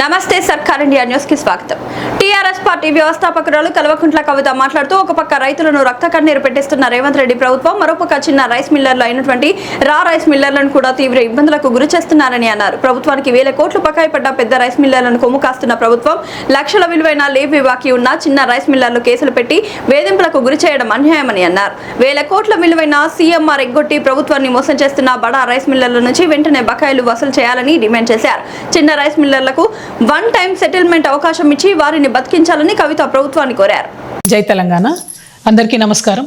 నమస్తే సర్కార్ India news కి స్వాగతం. టీఆర్ఎస్ పార్టీ వ్యవస్థాపకురాలు కల్వకుంట్ల కవిత మాట్లాడుతూ ఒక పక్క రైతులను రక్త కన్నీరు పెట్టిస్తున్న రేవంత్ రెడ్డి ప్రభుత్వం మరోపక్క చిన్న రైస్ మిల్లర్లు అయినటువంటి రా రైస్ మిల్లర్లను కూడా తీవ్ర ఇబ్బందులకు గురి చేస్తున్నారని అన్నారు. ప్రభుత్వానికి వేల కోట్లు బకాయి పడ్డ పెద్ద రైస్ మిల్లర్లను కొమ్ము కాస్తున్న ప్రభుత్వం లక్షల విలువైన లేవి బాకీ ఉన్న చిన్న రైస్ మిల్లర్లు కేసులు పెట్టి వేధింపులకు గురి చేయడం అన్యాయమని అన్నారు. వేల కోట్ల విలువైన సీఎంఆర్ ఎగ్గొట్టి ప్రభుత్వాన్ని మోసం చేస్తున్న బడా రైస్ మిల్లర్ల నుంచి వెంటనే బకాయిలు వసూలు చేయాలని డిమాండ్ చేశారు. చిన్న రైస్ మిల్లర్లకు వన్ టైం సెటిల్మెంట్ అవకాశం ఇచ్చి వారిని బతికించాలని కవిత ప్రభుత్వాన్ని కోరారు. జై తెలంగాణ. అందరికీ నమస్కారం.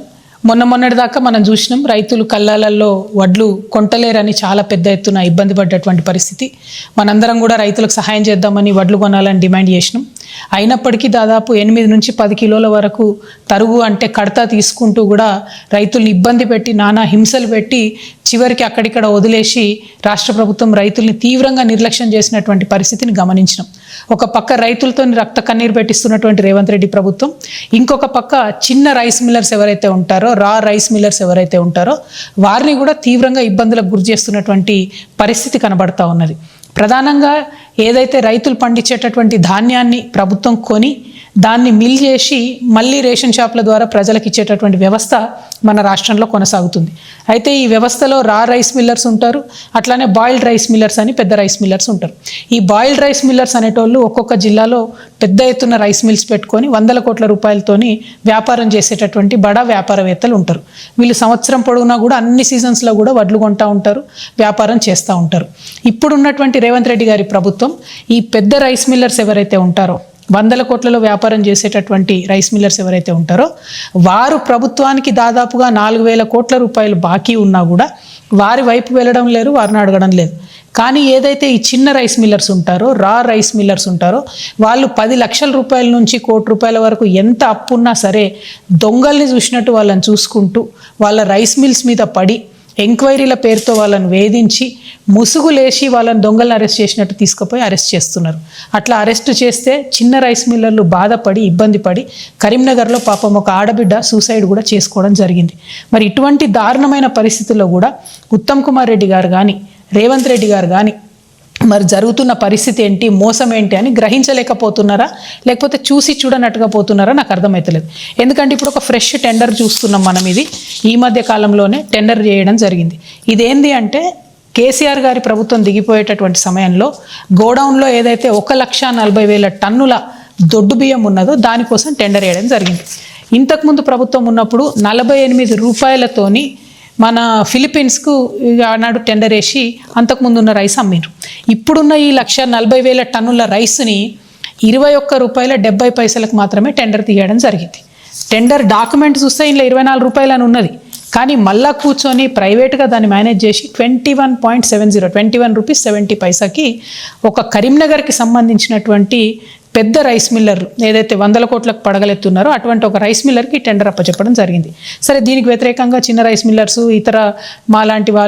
మొన్నటిదాకా మనం చూసినాం, రైతులు కళ్ళాలలో వడ్లు కొంటలేరని చాలా పెద్ద ఎత్తున ఇబ్బంది పడ్డటువంటి పరిస్థితి. మనందరం కూడా రైతులకు సహాయం చేద్దామని వడ్లు కొనాలని డిమాండ్ చేసినాం. అయినప్పటికీ దాదాపు 8 నుంచి 10 కిలోల వరకు తరుగు అంటే కడతా తీసుకుంటూ కూడా రైతుల్ని ఇబ్బంది పెట్టి నానా హింసలు పెట్టి చివరికి అక్కడిక్కడ వదిలేసి రాష్ట్ర ప్రభుత్వం రైతుల్ని తీవ్రంగా నిర్లక్ష్యం చేసినటువంటి పరిస్థితిని గమనించినాం. ఒక పక్క రైతులతో రక్త కన్నీరు పెట్టిస్తున్నటువంటి రేవంత్ రెడ్డి ప్రభుత్వం, ఇంకొక పక్క చిన్న రైస్ మిల్లర్స్ ఎవరైతే ఉంటారో, రా రైస్ మిల్లర్స్ ఎవరైతే ఉంటారో వారిని కూడా తీవ్రంగా ఇబ్బందులకు గురి చేస్తున్నటువంటి పరిస్థితి కనబడతా ఉన్నది. ప్రధానంగా ఏదైతే రైతులు పండించేటటువంటి ధాన్యాన్ని ప్రభుత్వం కొని దాన్ని మిల్ చేసి మళ్ళీ రేషన్ షాప్ల ద్వారా ప్రజలకు ఇచ్చేటటువంటి వ్యవస్థ మన రాష్ట్రంలో కొనసాగుతుంది. అయితే ఈ వ్యవస్థలో రా రైస్ మిల్లర్స్ ఉంటారు, అట్లానే బాయిల్డ్ రైస్ మిల్లర్స్ అని పెద్ద రైస్ మిల్లర్స్ ఉంటారు. ఈ బాయిల్డ్ రైస్ మిల్లర్స్ అనేటోళ్ళు ఒక్కొక్క జిల్లాలో పెద్ద ఎత్తున రైస్ మిల్స్ పెట్టుకొని వందల కోట్ల రూపాయలతోని వ్యాపారం చేసేటటువంటి బడా వ్యాపారవేత్తలు ఉంటారు. వీళ్ళు సంవత్సరం పొడవునా కూడా అన్ని సీజన్స్లో కూడా వడ్లు కొంటూ ఉంటారు, వ్యాపారం చేస్తూ ఉంటారు. ఇప్పుడున్నటువంటి రేవంత్ రెడ్డి గారి ప్రభుత్వం ఈ పెద్ద రైస్ మిల్లర్స్ ఎవరైతే ఉంటారో, వందల కోట్లలో వ్యాపారం చేసేటటువంటి రైస్ మిల్లర్స్ ఎవరైతే ఉంటారో వారు ప్రభుత్వానికి దాదాపుగా 4,000 కోట్ల రూపాయలు బాకీ ఉన్నా కూడా వారి వైపు వెళ్ళడం లేదు, వారిని అడగడం లేదు. కానీ ఏదైతే ఈ చిన్న రైస్ మిల్లర్స్ ఉంటారో, రా రైస్ మిల్లర్స్ ఉంటారో వాళ్ళు 10 లక్షల రూపాయల నుంచి 1 కోటి రూపాయల వరకు ఎంత అప్పున్నా సరే దొంగల్ని చూసినట్టు వాళ్ళని చూసుకుంటూ వాళ్ళ రైస్ మిల్స్ మీద పడి ఎంక్వైరీల పేరుతో వాళ్ళని వేధించి ముసుగులేసి వాళ్ళని దొంగలను అరెస్ట్ చేసినట్టు తీసుకుపోయి అరెస్ట్ చేస్తున్నారు. అట్లా అరెస్ట్ చేస్తే చిన్న రైస్ మిల్లర్లు బాధపడి ఇబ్బంది పడి కరీంనగర్లో పాపం ఒక ఆడబిడ్డ సూసైడ్ కూడా చేసుకోవడం జరిగింది. మరి ఇటువంటి దారుణమైన పరిస్థితుల్లో కూడా ఉత్తమ్ కుమార్ రెడ్డి గారు కానీ రేవంత్ రెడ్డి గారు కానీ మరి జరుగుతున్న పరిస్థితి ఏంటి, మోసం ఏంటి అని గ్రహించలేకపోతున్నారా, లేకపోతే చూసి చూడనట్టుగా పోతున్నారా నాకు అర్థమవుతలేదు. ఎందుకంటే ఇప్పుడు ఒక ఫ్రెష్ టెండర్ చూస్తున్నాం మనం. ఇది ఈ మధ్య కాలంలోనే టెండర్ చేయడం జరిగింది. ఇదేంది అంటే కేసీఆర్ గారి ప్రభుత్వం దిగిపోయేటటువంటి సమయంలో గోడౌన్లో ఏదైతే 1,40,000 టన్నుల దొడ్డు బియ్యం ఉన్నదో దానికోసం టెండర్ వేయడం జరిగింది. ఇంతకుముందు ప్రభుత్వం ఉన్నప్పుడు 48 రూపాయలతోని మన ఫిలిప్పీన్స్కు ఆనాడు టెండర్ వేసి అంతకుముందు ఉన్న రైస్ అమ్మిండ్రు. ఇప్పుడున్న ఈ 1,40,000 టన్నుల రైస్ని 21 రూపాయల 70 పైసలకు మాత్రమే టెండర్ తీయడం జరిగింది. టెండర్ డాక్యుమెంట్ చూస్తే ఇంట్లో 24 రూపాయలు అని ఉన్నది. కానీ మళ్ళా కూర్చొని ప్రైవేట్గా దాన్ని మేనేజ్ చేసి 21 రూపీస్ 70 పైసాకి ఒక కరీంనగర్కి సంబంధించినటువంటి పెద్ద రైస్ మిల్లర్ ఏదైతే 100 కోట్లకు పడగలెత్తున్నారో అటువంటి ఒక రైస్ మిల్లర్కి టెండర్ అప్పచెప్పడం జరిగింది. సరే, దీనికి వ్యతిరేకంగా చిన్న రైస్ మిల్లర్స్ ఇతర మాలాంటి వాళ్ళు